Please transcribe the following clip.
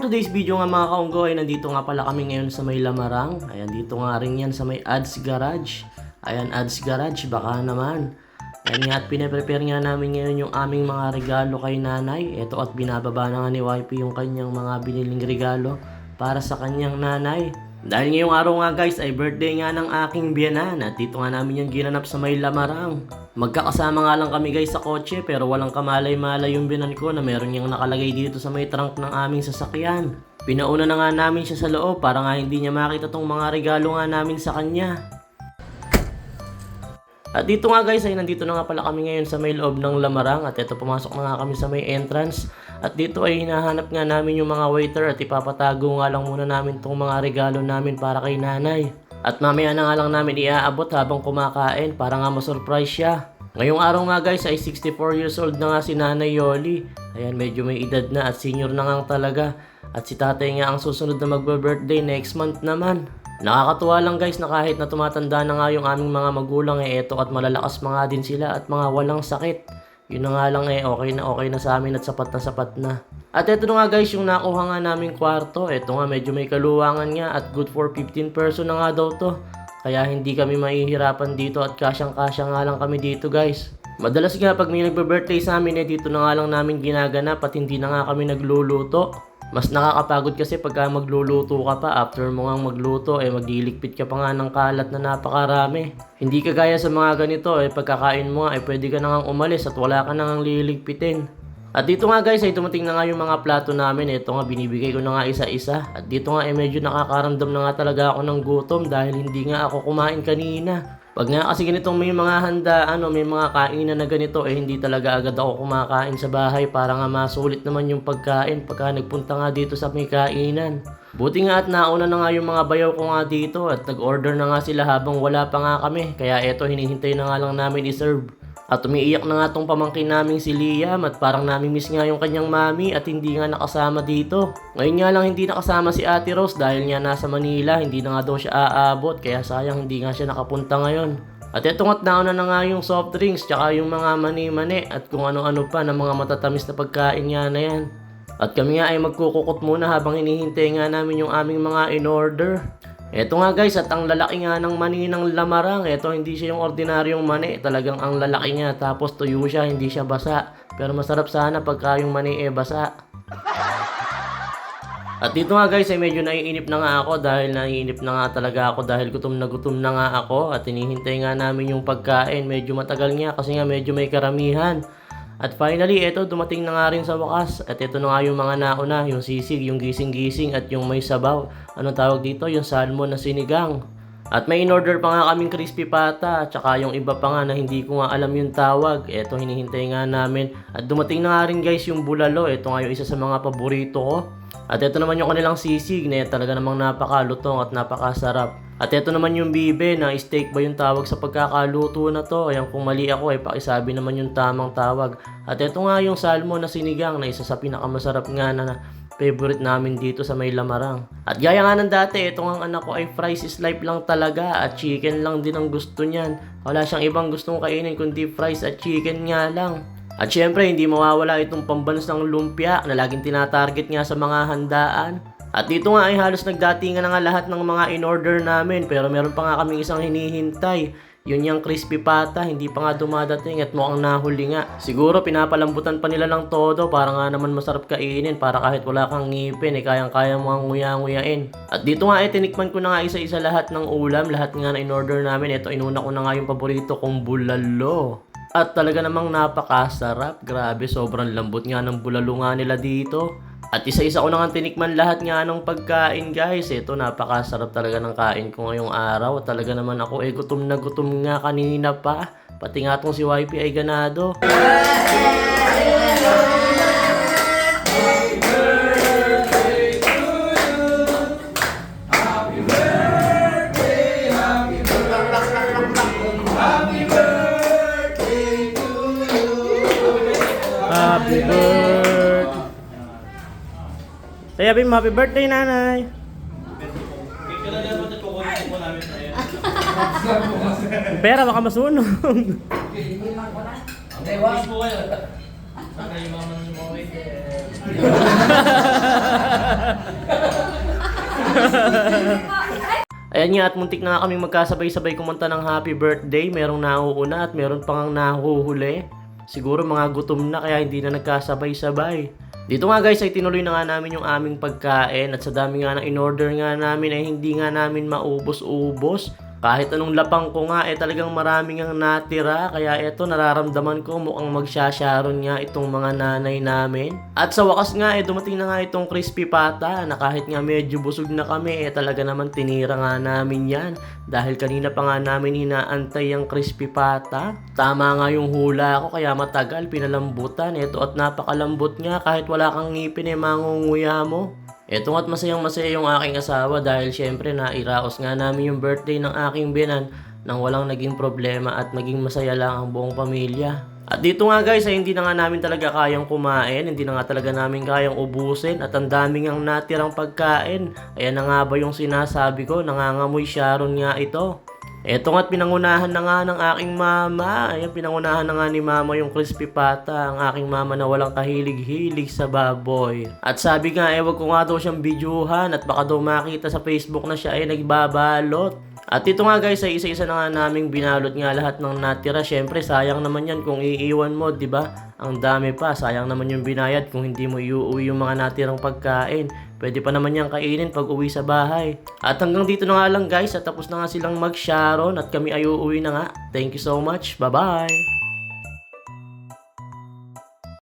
today's video nga mga kaunggo ay nandito nga pala kami ngayon sa may Lamarang. Ayan, dito nga rin yan sa may Ads Garage. Ayan, Ads Garage, baka naman. Ayan nga at pinaprepare nga namin ngayon yung aming mga regalo kay nanay. Ito at binababa na nga ni YP yung kanyang mga biniling regalo para sa kanyang nanay. Dahil ngayong araw nga guys ay birthday nga ng aking biyanan at dito nga namin yung ginanap sa may Lamarang. Magkakasama nga lang kami guys sa kotse pero walang kamalay-malay yung biyanan ko na meron niyang nakalagay dito sa may trunk ng aming sasakyan. Pinauna na nga namin siya sa loob para nga hindi niya makita tong mga regalo nga namin sa kanya. At dito nga guys ay nandito na nga pala kami ngayon sa may loob ng Lamarang at ito pumasok na nga kami sa may entrance. At dito ay hinahanap nga namin yung mga waiter at ipapatago nga lang muna namin tong mga regalo namin para kay nanay. At mamaya na nga lang namin iaabot habang kumakain para nga masurprise siya. Ngayong araw nga guys ay 64 years old na nga si Nanay Yoli. Ayan, medyo may edad na at senior na nga talaga. At si tatay nga ang susunod na magbe-birthday next month naman. Nakakatuwa lang guys na kahit na tumatanda na nga yung aming mga magulang eto at malalakas mga din sila at mga walang sakit. Yun na nga lang okay na sa amin at sapat na. At eto na nga guys yung nakuha nga naming kwarto. Eto nga medyo may kaluwangan nga at good for 15 person na nga daw to. Kaya hindi kami mahihirapan dito at kasyang-kasya nga lang kami dito guys. Madalas nga pag may nagbe-birthday sa amin dito na nga lang namin ginaganap at hindi na nga kami nagluluto. Mas nakakapagod kasi pagka magluluto ka pa, after mo nga magluto, magliligpit ka pa nga ng kalat na napakarami. Hindi kagaya sa mga ganito, pagkakain mo nga, pwede ka na nga umalis at wala ka na nga liligpitin. At dito nga guys, ay dumating na nga yung mga plato namin. Ito nga, binibigay ko na nga isa-isa. At dito nga, medyo nakakaramdam na nga talaga ako ng gutom dahil hindi nga ako kumain kanina. Pag nga kasi ganitong may mga handaan o may mga kainan na ganito hindi talaga agad ako kumakain sa bahay para nga masulit naman yung pagkain pagka nagpunta nga dito sa may kainan. Buti nga at nauna na nga yung mga bayaw ko nga dito at nag-order na nga sila habang wala pa nga kami kaya eto hinihintay na nga lang namin i-serve. At umiiyak na nga tong pamangkin naming si Liam at parang namimiss nga yung kanyang mami at hindi nga nakasama dito. Ngayon nga lang hindi nakasama si Ate Rose dahil nga nasa Manila, hindi na nga daw siya aabot kaya sayang hindi nga siya nakapunta ngayon. At eto nga't nauna na nga yung soft drinks tsaka yung mga mani-mani at kung ano-ano pa na mga matatamis na pagkain nga na yan. At kami nga ay magkukukot muna habang hinihintay nga namin yung aming mga in-order. Eto nga guys at ang lalaki nga ng mani ng Lamarang. Eto hindi siya yung ordinaryong mani. Talagang ang lalaki niya tapos tuyo siya, hindi siya basa. Pero masarap sana pagka yung mani basa. At dito nga guys ay medyo naiinip na nga ako dahil naiinip na nga talaga ako dahil gutom na nga ako. At hinihintay nga namin yung pagkain. Medyo matagal nga kasi nga medyo may karamihan. At finally, eto dumating na nga rin sa wakas. At ito na nga yung mga nauna, yung sisig, yung gising-gising at yung may sabaw. Anong tawag dito? Yung salmon na sinigang. At may in-order pa nga kaming crispy pata. At saka yung iba pa nga na hindi ko nga alam yung tawag. Eto hinihintay nga namin. At dumating na nga rin guys yung bulalo. Ito nga yung isa sa mga paborito ko. At ito naman yung kanilang sisig na talaga namang napakalutong at napakasarap. At ito naman yung bibe na steak ba yung tawag sa pagkakaluto na to. Ayan kung mali ako pakisabi naman yung tamang tawag. At ito nga yung salmon na sinigang na isa sa pinakamasarap nga na favorite namin dito sa may Lamarang. At gaya nga ng dati, ito nga anak ko ay fries is life lang talaga at chicken lang din ang gusto niyan. Wala siyang ibang gustong kainin kundi fries at chicken nga lang. At syempre hindi mawawala itong pambansang lumpia na laging tinatarget nga sa mga handaan. At dito nga ay halos nagdatingan na nga lahat ng mga in-order namin pero meron pa nga kaming isang hinihintay. Yun yung crispy pata, hindi pa nga dumadating at mukhang nahuli nga. Siguro pinapalambutan pa nila lang todo para nga naman masarap kainin para kahit wala kang ngipin kayang-kaya mo ang nguya-nguyain. At dito nga tinikman ko na nga isa-isa lahat ng ulam, lahat nga na in-order namin. Ito inuna ko na nga yung paborito kong bulalo. At talaga namang napakasarap, grabe sobrang lambot nga ng bulalo nga nila dito. At isa-isa ko na nga tinikman lahat nga ng pagkain guys. Ito napakasarap talaga ng kain ko ngayong araw. Talaga naman ako gutom na gutom nga kanina pa. Pati nga tong si YP ay ganado. Happy birthday. Sabi mo, happy birthday, nanay. Pera, baka masunog. Sana yung mga waiter. Ayan nga at muntik na nga kaming magkasabay-sabay kumanta ng happy birthday. Merong nauuna at meron pang nahuhuli. Siguro mga gutom na kaya hindi na nagkasabay-sabay. Dito nga guys ay tinuloy na nga namin yung aming pagkain at sa dami nga ng in-order nga namin ay hindi nga namin maubos-ubos. Kahit anong lapang ko nga talagang maraming ang natira kaya eto nararamdaman ko mukhang magsasharon nga itong mga nanay namin. At sa wakas nga dumating na nga itong crispy pata na kahit nga medyo busog na kami talaga naman tinira nga namin yan. Dahil kanina pa nga namin hinaantay ang crispy pata. Tama nga yung hula ko kaya matagal pinalambutan. Eto at napakalambot nga kahit wala kang ngipin mangunguya mo. Eto nga't masayang masaya yung aking asawa dahil syempre nairaos nga namin yung birthday ng aking binan nang walang naging problema at maging masaya lang ang buong pamilya. At dito nga guys ay hindi na nga namin talaga kayang kumain, hindi na nga talaga namin kayang ubusin at ang daming ang natirang pagkain. Ayan na nga ba yung sinasabi ko, nangangamoy Sharon nga ito. Eto nga't pinangunahan na nga ng aking mama. Ayan, pinangunahan na nga ni mama yung crispy pata. Ang aking mama na walang kahilig-hilig sa baboy. At sabi nga, wag ko nga daw siyang bidyuhan at baka daw makita sa Facebook na siya ay nagbabalot. At ito nga guys, ay isa-isa na nga naming binalot nga lahat ng natira. Syempre, sayang naman yan kung iiwan mo, di ba? Ang dami pa, sayang naman yung binayad kung hindi mo iuwi yung mga natirang pagkain. Pwede pa naman yan kainin pag uwi sa bahay. At hanggang dito na nga lang guys, at tapos na nga silang mag-sharon at kami ay uuwi na nga. Thank you so much, bye-bye!